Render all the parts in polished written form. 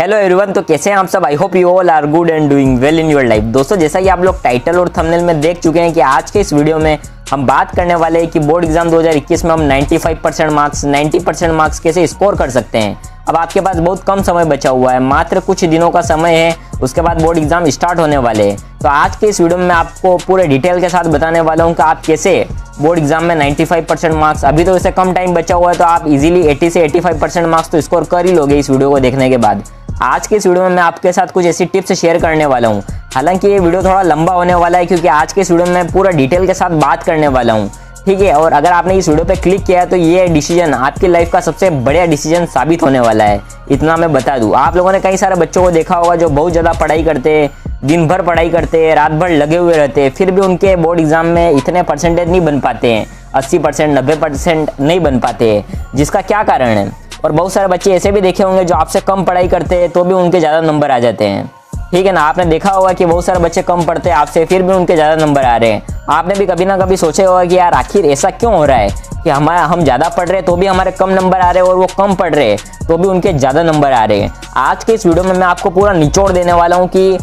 Hello everyone, तो कैसे हैं आप सब। I hope you all are good and doing well in your life. दोस्तों, जैसा कि आप लोग टाइटल और थंबनेल में देख चुके हैं कि आज के इस वीडियो में हम बात करने वाले हैं कि बोर्ड एग्जाम 2021 में हम 95% मार्क्स 90% मार्क्स कैसे स्कोर कर सकते हैं। अब आपके पास बहुत कम समय बचा हुआ है, मात्र कुछ दिनों का समय है, उसके बाद बोर्ड एग्जाम स्टार्ट होने वाले हैं। तो आज के इस वीडियो में मैं आपको पूरे डिटेल के साथ बताने वाला हूं कि आप कैसे बोर्ड एग्जाम में 95% मार्क्स, अभी तो इससे कम टाइम बचा हुआ है तो आप इजीली 80 से 85% मार्क्स तो स्कोर कर ही लोगे इस वीडियो को देखने के बाद। आज के इस वीडियो में मैं आपके साथ कुछ ऐसी टिप्स शेयर करने वाला हूं। हालांकि ये वीडियो थोड़ा लंबा होने वाला है क्योंकि आज के इस वीडियो में मैं पूरा डिटेल के साथ बात करने वाला हूं, ठीक है। और अगर आपने इस वीडियो पे क्लिक किया है तो ये डिसीजन आपकी लाइफ का सबसे बढ़िया डिसीजन साबित होने वाला है, इतना मैं बता दूं। आप लोगों ने कई सारे बच्चों को देखा होगा जो बहुत ज़्यादा पढ़ाई करते हैं, दिन भर पढ़ाई करते हैं, रात भर लगे हुए रहते हैं, फिर भी उनके बोर्ड एग्जाम में इतने परसेंटेज नहीं बन पाते हैं, 80% 90% नहीं बन पाते हैं। जिसका क्या कारण है। और बहुत सारे बच्चे ऐसे भी देखे होंगे जो आपसे कम पढ़ाई करते हैं तो भी उनके ज़्यादा नंबर आ जाते हैं, ठीक है ना। आपने देखा होगा कि बहुत सारे बच्चे कम पढ़ते हैं आपसे, फिर भी उनके ज़्यादा नंबर आ रहे हैं। आपने भी कभी ना कभी सोचा होगा कि यार आखिर ऐसा क्यों हो रहा है कि हम ज़्यादा पढ़ रहे हैं तो भी हमारे कम नंबर आ रहे हैं और वो कम पढ़ रहे हैं तो भी उनके ज़्यादा नंबर आ रहे हैं। आज के इस वीडियो में मैं आपको पूरा निचोड़ देने वाला हूँ कि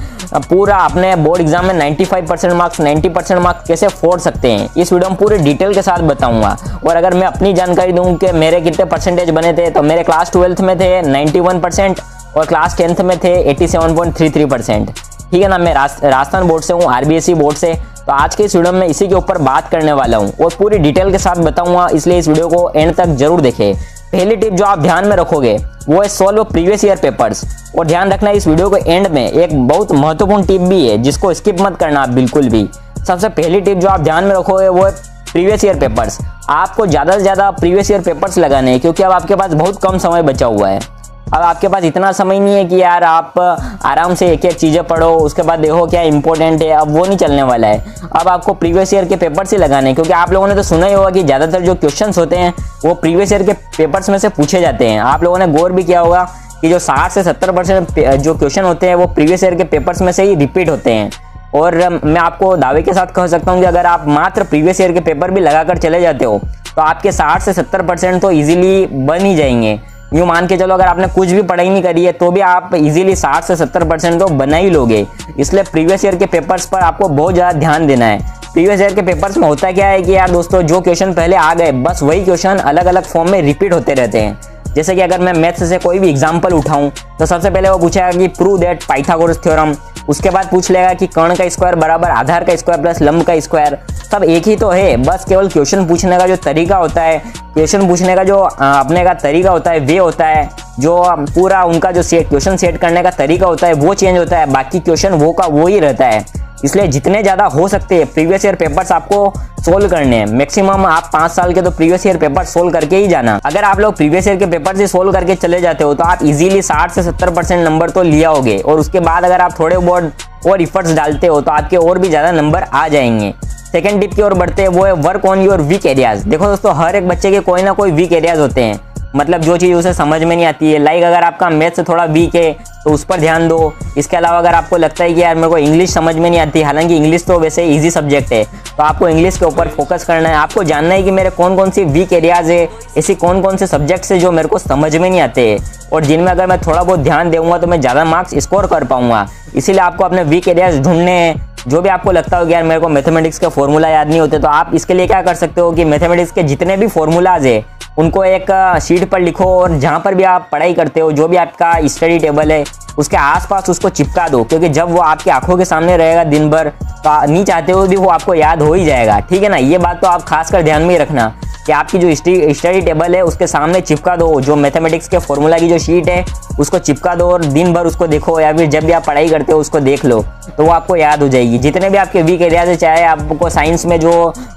पूरा अपने बोर्ड एग्जाम में 95% मार्क्स 90% मार्क्स कैसे फोड़ सकते हैं। इस वीडियो में पूरे डिटेल के साथ बताऊंगा। और अगर मैं अपनी जानकारी दूं कि मेरे कितने परसेंटेज बने थे, तो मेरे क्लास 12th में थे 91% और क्लास 10th में थे 87.33%, ठीक है ना। मैं राजस्थान बोर्ड से हूँ, RBSE बोर्ड से। तो आज के इस वीडियो में इसी के ऊपर बात करने वाला हूँ और पूरी डिटेल के साथ बताऊंगा, इसलिए इस वीडियो को एंड तक जरूर देखें। पहली टिप जो आप ध्यान में रखोगे वो है सॉल्व प्रीवियस ईयर पेपर्स। और ध्यान रखना इस वीडियो के एंड में एक बहुत महत्वपूर्ण टिप भी है जिसको स्किप मत करना आप बिल्कुल भी। सबसे पहली टिप जो आप ध्यान में रखोगे वो है प्रीवियस ईयर पेपर्स। आपको ज़्यादा से ज़्यादा प्रीवियस ईयर पेपर्स लगाने हैं क्योंकि अब आपके पास बहुत कम समय बचा हुआ है। अब आपके पास इतना समय नहीं है कि यार आप आराम से एक एक चीज़ें पढ़ो उसके बाद देखो क्या इंपॉर्टेंट है, अब वो नहीं चलने वाला है। अब आपको प्रीवियस ईयर के पेपर्स ही लगाने हैं क्योंकि आप लोगों ने तो सुना ही होगा कि ज़्यादातर जो क्वेश्चंस होते हैं वो प्रीवियस ईयर के पेपर्स में से पूछे जाते हैं। आप लोगों ने गौर भी किया होगा कि जो 60 से 70% जो क्वेश्चन होते हैं वो प्रीवियस ईयर के पेपर्स में से ही रिपीट होते हैं। और मैं आपको दावे के साथ कह सकता हूँ कि अगर आप मात्र प्रीवियस ईयर के पेपर भी लगाकर चले जाते हो तो आपके 60 से 70% तो ईजिली बन ही जाएंगे। यूँ मान के चलो अगर आपने कुछ भी पढ़ाई नहीं करी है तो भी आप इजीली 60 से 70% तो बना ही लोगे। इसलिए प्रीवियस ईयर के पेपर्स पर आपको बहुत ज़्यादा ध्यान देना है। प्रीवियस ईयर के पेपर्स में होता क्या है कि यार दोस्तों जो क्वेश्चन पहले आ गए बस वही क्वेश्चन अलग अलग फॉर्म में रिपीट होते रहते हैं। जैसे कि अगर मैं मैथ्स से कोई भी एग्जाम्पल उठाऊं तो सबसे पहले वो पूछेगा कि प्रूव दैट पाइथागोरस थ्योरम। उसके बाद पूछ लेगा कि कर्ण का स्क्वायर बराबर आधार का स्क्वायर प्लस लंब का स्क्वायर। सब एक ही तो है, बस केवल क्वेश्चन पूछने का जो तरीका होता है, क्वेश्चन पूछने का जो अपने का तरीका होता है वे होता है, जो पूरा उनका जो क्वेश्चन सेट करने का तरीका होता है वो चेंज होता है, बाकी क्वेश्चन वो का वो ही रहता है। इसलिए जितने ज़्यादा हो सकते हैं प्रीवियस ईयर पेपर्स आपको सोल्व करने हैं। मैक्सिमम आप 5 साल के तो प्रीवियस ईयर पेपर सोल्व करके ही जाना। अगर आप लोग प्रीवियस ईयर के पेपर से सोल्व करके चले जाते हो तो आप इजीली 60 से 70% नंबर तो लिया होगे। और उसके बाद अगर आप थोड़े बहुत और इफर्ट्स डालते हो तो आपके और भी ज़्यादा नंबर आ जाएंगे। सेकेंड टिप की ओर बढ़ते हैं, वो है work on your weak areas. देखो दोस्तों, हर एक बच्चे के कोई ना कोई वीक एरियाज होते हैं, मतलब जो चीज़ उसे समझ में नहीं आती है। लाइक अगर आपका मैथ्स से थोड़ा वीक है तो उस पर ध्यान दो। इसके अलावा अगर आपको लगता है कि यार मेरे को इंग्लिश समझ में नहीं आती, हालांकि इंग्लिश तो वैसे इजी सब्जेक्ट है, तो आपको इंग्लिश के ऊपर फोकस करना है। आपको जानना है कि मेरे कौन कौन सी वीक एरियाज है, ऐसी कौन कौन से सब्जेक्ट्स है जो मेरे को समझ में नहीं आते हैं और जिनमें अगर मैं थोड़ा बहुत ध्यान दूंगा तो मैं ज़्यादा मार्क्स स्कोर कर पाऊंगा। इसीलिए आपको अपने वीक एरियाज ढूंढने हैं। जो भी आपको लगता हो कि यार मेरे को मैथमेटिक्स के फॉर्मूला याद नहीं होते, तो आप इसके लिए क्या कर सकते हो कि मैथमेटिक्स के जितने भी फॉर्मूलाज है उनको एक शीट पर लिखो और जहाँ पर भी आप पढ़ाई करते हो, जो भी आपका स्टडी टेबल है उसके आसपास उसको चिपका दो, क्योंकि जब वो आपकी आंखों के सामने रहेगा दिन भर तो नहीं चाहते हुए भी वो आपको याद हो ही जाएगा, ठीक है ना। ये बात तो आप खासकर ध्यान में रखना कि आपकी जो स्टडी टेबल है उसके सामने चिपका दो, जो मैथमेटिक्स के फॉर्मूला की जो शीट है उसको चिपका दो और दिन भर उसको देखो, या फिर जब भी आप पढ़ाई करते हो उसको देख लो तो वो आपको याद हो जाएगी। जितने भी आपके वीक एरियाज है, चाहे आपको साइंस में जो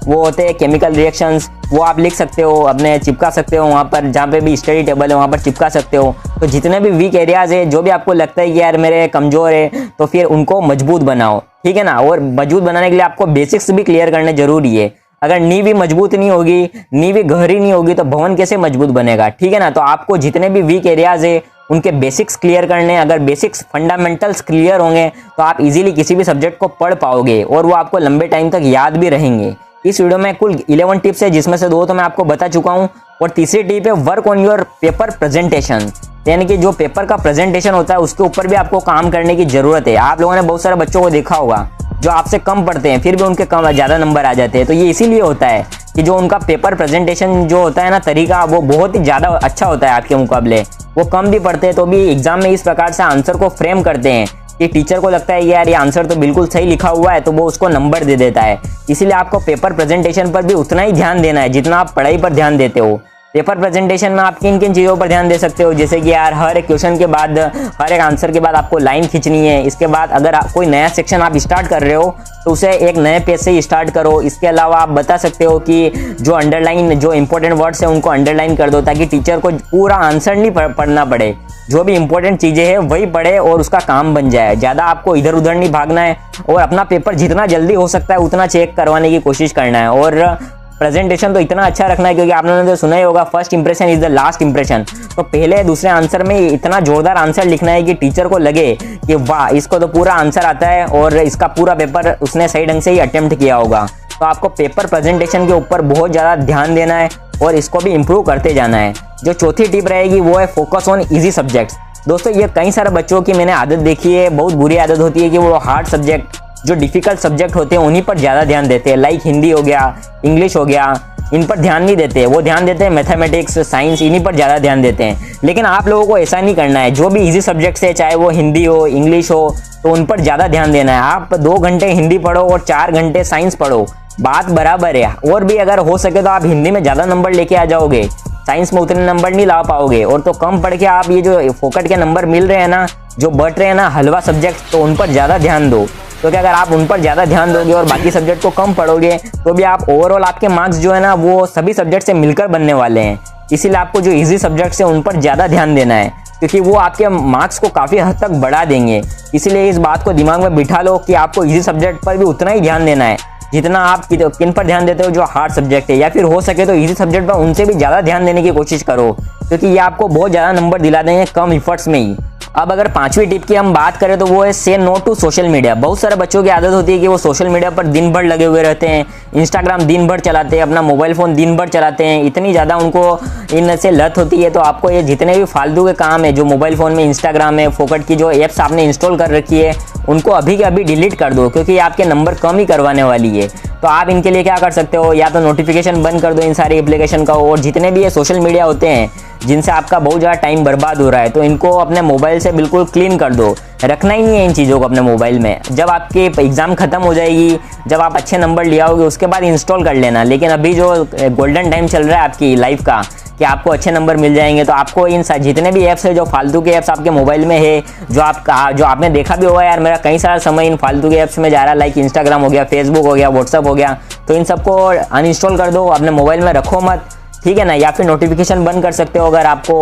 वो होते हैं केमिकल रिएक्शंस, वो आप लिख सकते हो, अपने चिपका सकते हो वहाँ पर, जहाँ पे भी स्टडी टेबल है वहाँ पर चिपका सकते हो। तो जितने भी वीक एरियाज है, जो भी आपको लगता है कि यार मेरे कमज़ोर है, तो फिर उनको मजबूत बनाओ, ठीक है ना। और मजबूत बनाने के लिए आपको बेसिक्स भी क्लियर करने जरूरी है। अगर नींव भी मजबूत नहीं होगी, नींव भी गहरी नहीं होगी तो भवन कैसे मजबूत बनेगा, ठीक है ना। तो आपको जितने भी वीक एरियाज है उनके बेसिक्स क्लियर करने। अगर बेसिक्स फंडामेंटल्स क्लियर होंगे तो आप इजीली किसी भी सब्जेक्ट को पढ़ पाओगे और वो आपको लंबे टाइम तक याद भी रहेंगे। इस वीडियो में कुल 11 टिप्स है जिसमें से 2 तो मैं आपको बता चुका हूँ और तीसरी टिप है work on your paper presentation. यानी कि जो पेपर का प्रेजेंटेशन होता है उसके ऊपर भी आपको काम करने की ज़रूरत है। आप लोगों ने बहुत सारे बच्चों को देखा होगा जो आपसे कम पढ़ते हैं फिर भी उनके कम ज़्यादा नंबर आ जाते हैं। तो ये इसीलिए होता है कि जो उनका पेपर प्रेजेंटेशन जो होता है ना तरीका, वो बहुत ही ज़्यादा अच्छा होता है आपके मुकाबले। वो कम भी पढ़ते हैं तो भी एग्जाम में इस प्रकार से आंसर को फ्रेम करते हैं कि टीचर को लगता है यार ये आंसर तो बिल्कुल सही लिखा हुआ है, तो वो उसको नंबर दे देता है। इसीलिए आपको पेपर प्रेजेंटेशन पर भी उतना ही ध्यान देना है जितना आप पढ़ाई पर ध्यान देते हो। पेपर प्रेजेंटेशन में आप किन किन चीज़ों पर ध्यान दे सकते हो, जैसे कि यार हर एक क्वेश्चन के बाद, हर एक आंसर के बाद आपको लाइन खींचनी है। इसके बाद अगर कोई नया सेक्शन आप स्टार्ट कर रहे हो तो उसे एक नए पेज से ही स्टार्ट करो। इसके अलावा आप बता सकते हो कि जो अंडरलाइन, जो इंपॉर्टेंट वर्ड्स है उनको अंडरलाइन कर दो ताकि टीचर को पूरा आंसर नहीं पढ़ना पड़े, जो भी इंपॉर्टेंट चीज़ें हैं वही पढ़े और उसका काम बन जाए। ज़्यादा आपको इधर उधर नहीं भागना है और अपना पेपर जितना जल्दी हो सकता है उतना चेक करवाने की कोशिश करना है। और प्रेजेंटेशन तो इतना अच्छा रखना है क्योंकि आप लोगों ने तो सुना ही होगा, first impression is the last impression. तो पहले दूसरे आंसर में इतना जोरदार आंसर लिखना है कि टीचर को लगे कि वाह इसको तो पूरा आंसर आता है और इसका पूरा पेपर उसने सही ढंग से ही अटेम्प्ट किया होगा। तो आपको पेपर प्रेजेंटेशन के ऊपर बहुत ज़्यादा ध्यान देना है और इसको भी इम्प्रूव करते जाना है। जो चौथी टिप रहेगी वो है फोकस ऑन ईजी सब्जेक्ट्स। दोस्तों ये कई सारे बच्चों की मैंने आदत देखी है, बहुत बुरी आदत होती है कि वो हार्ड सब्जेक्ट, जो डिफिकल्ट सब्जेक्ट होते हैं उन्हीं पर ज़्यादा ध्यान देते हैं। लाइक हिंदी हो गया, इंग्लिश हो गया, इन पर ध्यान नहीं देते। वो ध्यान देते हैं मैथमेटिक्स, साइंस, इन्हीं पर ज़्यादा ध्यान देते हैं। लेकिन आप लोगों को ऐसा नहीं करना है। जो भी इजी सब्जेक्ट्स है, चाहे वो हिंदी हो, इंग्लिश हो, तो उन पर ज़्यादा ध्यान देना है। आप 2 घंटे हिंदी पढ़ो और 4 घंटे साइंस पढ़ो, बात बराबर है। और भी अगर हो सके तो आप हिंदी में ज़्यादा नंबर लेके आ जाओगे, साइंस में उतने नंबर नहीं ला पाओगे। और तो कम पढ़ के आप ये जो फोकट के नंबर मिल रहे हैं ना, जो बट रहे हैं ना हलवा सब्जेक्ट, तो उन पर ज़्यादा ध्यान दो। क्योंकि अगर आप उन पर ज़्यादा ध्यान दोगे और बाकी सब्जेक्ट को कम पढ़ोगे तो भी आप ओवरऑल आपके मार्क्स जो है ना वो सभी सब्जेक्ट से मिलकर बनने वाले हैं। इसीलिए आपको जो इजी सब्जेक्ट्स हैं उन पर ज़्यादा ध्यान देना है क्योंकि वो आपके मार्क्स को काफ़ी हद तक बढ़ा देंगे। इसीलिए इस बात को दिमाग में बिठा लो कि आपको इजी सब्जेक्ट पर भी उतना ही ध्यान देना है जितना आप किन पर ध्यान देते हो, जो हार्ड सब्जेक्ट है। या फिर हो सके तो इजी सब्जेक्ट पर उनसे भी ज़्यादा ध्यान देने की कोशिश करो क्योंकि ये आपको बहुत ज़्यादा नंबर दिला देंगे कम इफर्ट्स में ही। अब अगर 5वीं टिप की हम बात करें तो वो है से नो टू सोशल मीडिया। बहुत सारे बच्चों की आदत होती है कि वो सोशल मीडिया पर दिन भर लगे हुए रहते हैं, इंस्टाग्राम दिन भर चलाते हैं, अपना मोबाइल फ़ोन दिन भर चलाते हैं। इतनी ज़्यादा उनको इनसे लत होती है। तो आपको ये जितने भी फालतू के काम है जो मोबाइल फ़ोन में, इंस्टाग्राम में, फोकट की जो एप्स आपने इंस्टॉल कर रखी है उनको अभी के अभी डिलीट कर दो क्योंकि ये आपके नंबर कम ही करवाने वाली है। तो आप इनके लिए क्या कर सकते हो, या तो नोटिफिकेशन बंद कर दो इन सारी एप्लीकेशन का। और जितने भी ये सोशल मीडिया होते हैं जिनसे आपका बहुत ज़्यादा टाइम बर्बाद हो रहा है तो इनको अपने मोबाइल से बिल्कुल क्लीन कर दो। रखना ही नहीं है इन चीज़ों को अपने मोबाइल में। जब आपकी एग्ज़ाम ख़त्म हो जाएगी, जब आप अच्छे नंबर ले आओगे उसके बाद इंस्टॉल कर लेना। लेकिन अभी जो गोल्डन टाइम चल रहा है आपकी लाइफ का कि आपको अच्छे नंबर मिल जाएंगे, तो आपको इन जितने भी ऐप्स है, जो फालतू के ऐप्स आपके मोबाइल में है, जो आपने देखा भी होगा यार मेरा कई सारा समय इन फालतू के ऐप्स में जा रहा है, लाइक इंस्टाग्राम हो गया, फेसबुक हो गया, व्हाट्सअप हो गया, तो इन सबको अनइंस्टॉल कर दो, अपने मोबाइल में रखो मत, ठीक है ना। या फिर नोटिफिकेशन बंद कर सकते हो अगर आपको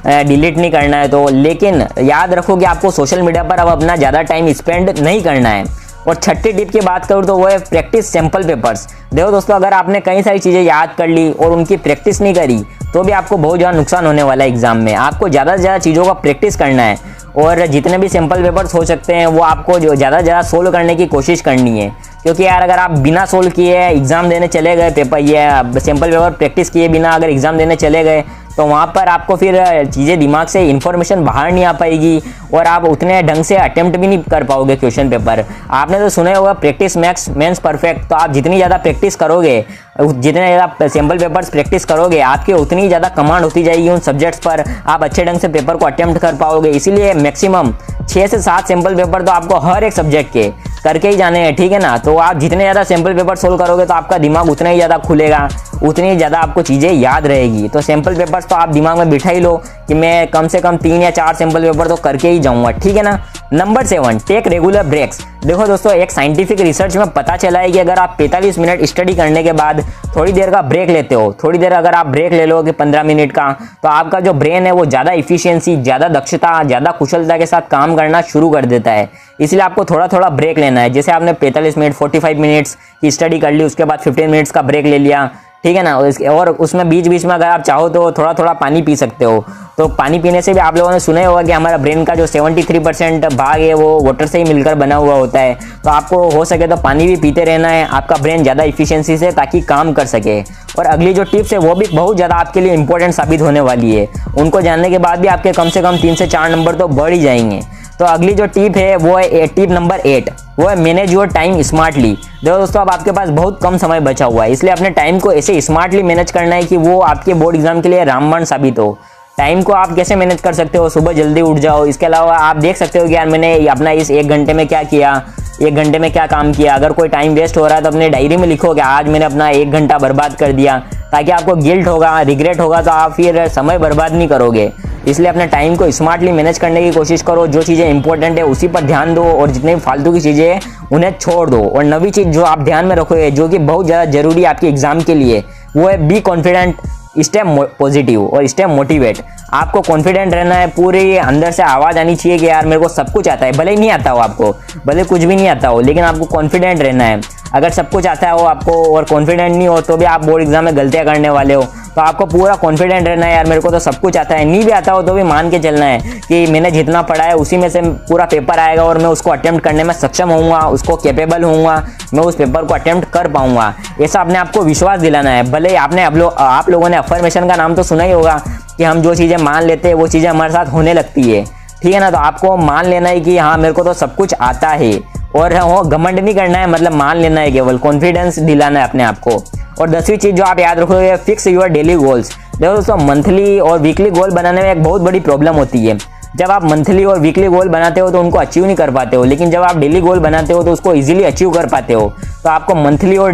डिलीट नहीं करना है तो। लेकिन याद रखो कि आपको सोशल मीडिया पर अब अपना ज़्यादा टाइम स्पेंड नहीं करना है। और 6ठी टिप की बात करूँ तो वो है प्रैक्टिस सैंपल पेपर्स। देखो दोस्तों, अगर आपने कई सारी चीज़ें याद कर ली और उनकी प्रैक्टिस नहीं करी तो भी आपको बहुत ज़्यादा नुकसान होने वाला है एग्जाम में। आपको ज़्यादा से ज़्यादा चीज़ों का प्रैक्टिस करना है और जितने भी सैंपल पेपर्स हो सकते हैं वो आपको जो ज़्यादा से ज़्यादा सोल्व करने की कोशिश करनी है। क्योंकि यार अगर आप बिना सोल्व किए एग्ज़ाम देने चले गए, पेपर ये सैंपल पेपर प्रैक्टिस किए बिना अगर एग्ज़ाम देने चले गए तो वहाँ पर आपको फिर चीज़ें दिमाग से इन्फॉर्मेशन बाहर नहीं आ पाएगी और आप उतने ढंग से अटेम्प्ट भी नहीं कर पाओगे क्वेश्चन पेपर। आपने तो सुना होगा प्रैक्टिस मैक्स मेंस परफेक्ट। तो आप जितनी ज़्यादा प्रैक्टिस करोगे, जितने ज़्यादा सैंपल पेपर्स प्रैक्टिस करोगे, आपके उतनी ज़्यादा कमांड होती जाएगी उन सब्जेक्ट्स पर, आप अच्छे ढंग से पेपर को अटेम्प्ट कर पाओगे। इसीलिए मैक्सिमम 6 से 7 सैंपल पेपर तो आपको हर एक सब्जेक्ट के करके ही जाने हैं, ठीक है ना। तो आप जितने ज़्यादा सैंपल पेपर सोल्व करोगे तो आपका दिमाग उतना ही ज़्यादा खुलेगा, उतनी ज़्यादा आपको चीज़ें याद रहेगी। तो सैंपल पेपर्स तो आप दिमाग में बिठा ही लो कि मैं कम से कम 3 या 4 सैंपल पेपर तो करके ही जाऊँगा, ठीक है ना। Number 7, take regular breaks. देखो दोस्तों, एक साइंटिफिक रिसर्च में पता चला है कि अगर आप 45 मिनट स्टडी करने के बाद थोड़ी देर का ब्रेक लेते हो, थोड़ी देर अगर आप ब्रेक ले लो कि 15 मिनट का, तो आपका जो ब्रेन है वो ज़्यादा इफिशियंसी, ज़्यादा दक्षता, ज़्यादा कुशलता के साथ काम करना शुरू कर देता है। इसलिए आपको थोड़ा थोड़ा ब्रेक लेना है। जैसे आपने 45 मिनट 45 मिनट्स की स्टडी कर ली, उसके बाद 15 मिनट्स का ब्रेक ले लिया, ठीक है ना। और उसमें बीच बीच में अगर आप चाहो तो थोड़ा थोड़ा पानी पी सकते हो। तो पानी पीने से भी आप लोगों ने सुना ही होगा कि हमारा ब्रेन का जो 73% भाग है वो वाटर से ही मिलकर बना हुआ होता है। तो आपको हो सके तो पानी भी पीते रहना है, आपका ब्रेन ज़्यादा इफिशियंसी से ताकि काम कर सके। और अगली जो टिप्स है वो भी बहुत ज़्यादा आपके लिए इंपॉर्टेंट साबित होने वाली है। उनको जानने के बाद भी आपके कम से कम 3 से 4 नंबर तो बढ़ ही जाएंगे। तो अगली जो टिप है वो है टिप नंबर 8, वो है मैनेज योर टाइम स्मार्टली। देखो दोस्तों, अब आपके पास बहुत कम समय बचा हुआ है, इसलिए अपने टाइम को ऐसे स्मार्टली मैनेज करना है कि वो आपके बोर्ड एग्जाम के लिए रामबाण साबित हो। टाइम को आप कैसे मैनेज कर सकते हो? सुबह जल्दी उठ जाओ। इसके अलावा आप देख सकते हो कि यार मैंने अपना इस 1 घंटे में क्या किया, 1 घंटे में क्या काम किया। अगर कोई टाइम वेस्ट हो रहा है तो अपने डायरी में लिखो कि आज मैंने अपना 1 घंटा बर्बाद कर दिया, ताकि आपको गिल्ट होगा, रिग्रेट होगा तो आप फिर समय बर्बाद नहीं करोगे। इसलिए अपने टाइम को स्मार्टली मैनेज करने की कोशिश करो। जो चीज़ें इंपॉर्टेंट है उसी पर ध्यान दो और जितने भी फालतू की चीज़ें हैं उन्हें छोड़ दो। और नवी चीज़ जो आप ध्यान में रखोगे, जो कि बहुत ज़्यादा जरूरी है आपके एग्जाम के लिए, वो है बी कॉन्फिडेंट, स्टे पॉजिटिव और स्टे मोटिवेट। आपको कॉन्फिडेंट रहना है, पूरी अंदर से आवाज़ आनी चाहिए कि यार मेरे को सब कुछ आता है। भले ही नहीं आता हो आपको, भले कुछ भी नहीं आता हो, लेकिन आपको कॉन्फिडेंट रहना है। अगर सब कुछ आता हो आपको और कॉन्फिडेंट नहीं हो तो भी आप बोर्ड एग्जाम में गलतियां करने वाले हो। तो आपको पूरा कॉन्फिडेंट रहना है, यार मेरे को तो सब कुछ आता है। नहीं भी आता हो तो भी मान के चलना है कि मैंने जितना पढ़ा है उसी में से पूरा पेपर आएगा और मैं उसको अटेम्प्ट करने में सक्षम होऊंगा, उसको कैपेबल होऊंगा, मैं उस पेपर को अटेम्प्ट कर पाऊंगा। ऐसा अपने आप को विश्वास दिलाना है। भले आपने आप लोगों ने अफर्मेशन का नाम तो सुना ही होगा कि हम जो चीज़ें मान लेते हैं वो चीज़ें हमारे साथ होने लगती है, ठीक है ना। तो आपको मान लेना है कि हाँ मेरे को तो सब कुछ आता है, और वो घमंड नहीं करना है, मतलब मान लेना है, केवल कॉन्फिडेंस दिलाना है अपने आप को। और 10वीं चीज़ जो आप याद रखोगे, फिक्स योर डेली गोल्स। देखो दोस्तों, मंथली और वीकली गोल बनाने में एक बहुत बड़ी प्रॉब्लम होती है। जब आप मंथली और वीकली गोल बनाते हो तो उनको अचीव नहीं कर पाते हो, लेकिन जब आप डेली गोल बनाते हो तो उसको इजीली अचीव कर पाते हो। तो आपको मंथली और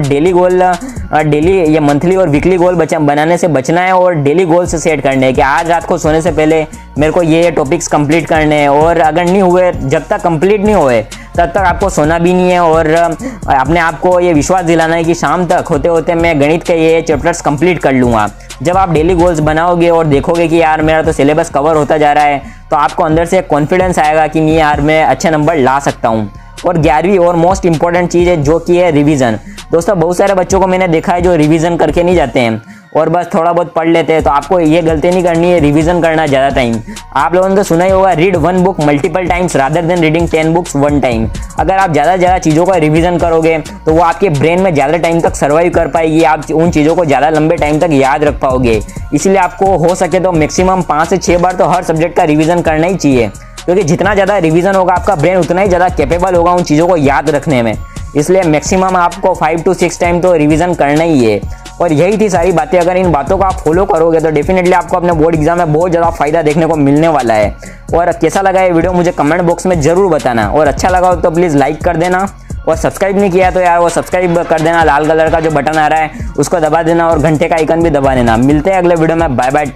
मंथली और वीकली गोल बनाने से बचना है और डेली गोल से सेट करने हैं कि आज रात को सोने से पहले मेरे को ये टॉपिक्स कंप्लीट करने हैं। और अगर नहीं हुए, जब तक कंप्लीट नहीं हुए तब तक आपको सोना भी नहीं है और अपने आप को ये विश्वास दिलाना है कि शाम तक होते होते मैं गणित के ये चैप्टर्स कंप्लीट कर लूँगा। जब आप डेली गोल्स बनाओगे और देखोगे कि यार मेरा तो सिलेबस कवर होता जा रहा है, तो आपको अंदर से कॉन्फिडेंस आएगा कि नहीं यार मैं अच्छे नंबर ला सकता हूँ। और 11वीं और मोस्ट इंपॉर्टेंट चीज़ है जो कि है रिवीजन। दोस्तों, बहुत सारे बच्चों को मैंने देखा है जो रिवीजन करके नहीं जाते हैं और बस थोड़ा बहुत पढ़ लेते हैं। तो आपको ये गलती नहीं करनी है, रिवीजन करना ज़्यादा टाइम। आप लोगों ने तो सुना ही होगा, read 1 book multiple times rather than reading 10 books 1 time. अगर आप ज़्यादा चीज़ों का रिवीजन करोगे तो वो आपके ब्रेन में ज़्यादा टाइम तक सर्वाइव कर पाएगी, आप उन चीज़ों को ज़्यादा लंबे टाइम तक याद रख पाओगे। इसलिए आपको हो सके तो मैक्सिमम 5 से 6 बार तो हर सब्जेक्ट का रिवीजन करना ही चाहिए, क्योंकि जितना ज़्यादा रिवीजन होगा आपका ब्रेन उतना ही ज़्यादा कैपेबल होगा उन चीज़ों को याद रखने में। इसलिए मैक्सिमम आपको 5 से 6 टाइम तो रिवीजन करना ही है। और यही थी सारी बातें। अगर इन बातों को आप फॉलो करोगे तो डेफिनेटली आपको अपने बोर्ड एग्जाम में बहुत ज़्यादा फायदा देखने को मिलने वाला है। और कैसा लगा ये वीडियो मुझे कमेंट बॉक्स में ज़रूर बताना, और अच्छा लगा हो तो प्लीज़ लाइक कर देना, और सब्सक्राइब नहीं किया तो यार वो सब्सक्राइब कर देना, लाल कलर का जो बटन आ रहा है उसको दबा देना और घंटे का आइकन भी दबा देना। मिलते हैं अगले वीडियो में, बाय बाय।